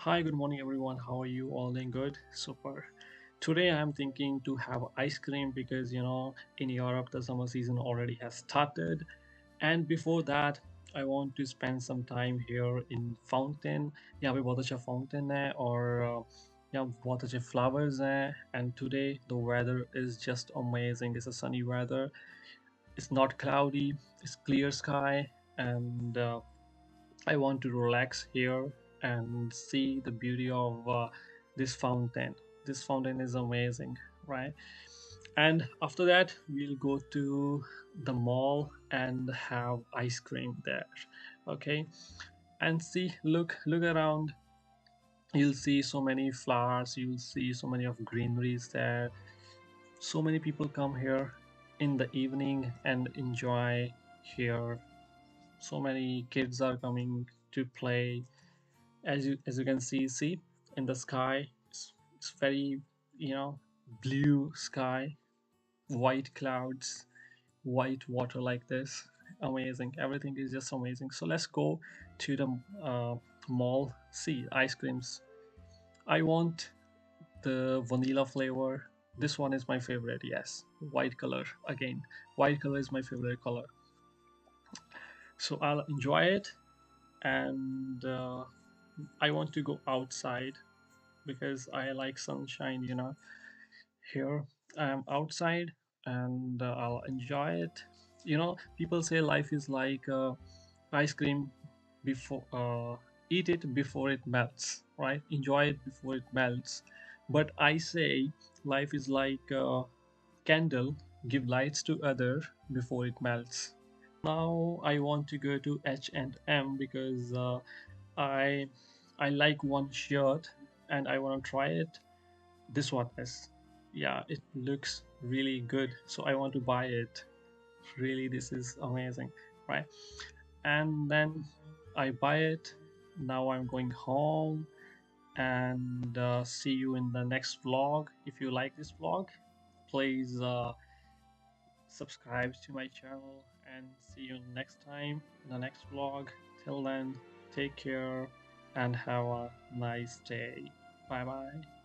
Hi, good morning, everyone. How are you all doing? Good, super. Today, I'm thinking to have ice cream because in Europe, the summer season already has started. And before that, I want to spend some time here in Fountain. यहाँ पे बहुत अच्छा fountain है और यहाँ बहुत अच्छे flowers हैं. And today, the weather is just amazing. It's a sunny weather. It's not cloudy. It's clear sky, and I want to relax here and see the beauty of this fountain. This fountain is amazing, right? And after that, we'll go to the mall and have ice cream there. Okay, and see, look around. You'll see so many flowers. You'll see so many of greeneries there. So many people come here in the evening and enjoy here. So many kids are coming to play as you can see in the sky. It's very blue sky, white clouds, white water like this. Amazing, everything is just amazing. So let's go to the mall. See ice creams. I want the vanilla flavor. This one is my favorite. Yes, white color again. White color is my favorite color, so I'll enjoy it. And I want to go outside because I like sunshine. Here I am outside, and I'll enjoy it. People say life is like ice cream. Before eat it before it melts, right? Enjoy it before it melts. But I say life is like a candle. Give lights to other before it melts. Now I want to go to H&M because I I like one shirt and I want to try it. This one is, yeah, it looks really good, so I want to buy it. Really, this is amazing, right? And then I buy it. Now I'm going home, and see you in the next vlog. If you like this vlog, please subscribe to my channel, and see you next time in the next vlog. Till then, take care and have a nice day. Bye bye.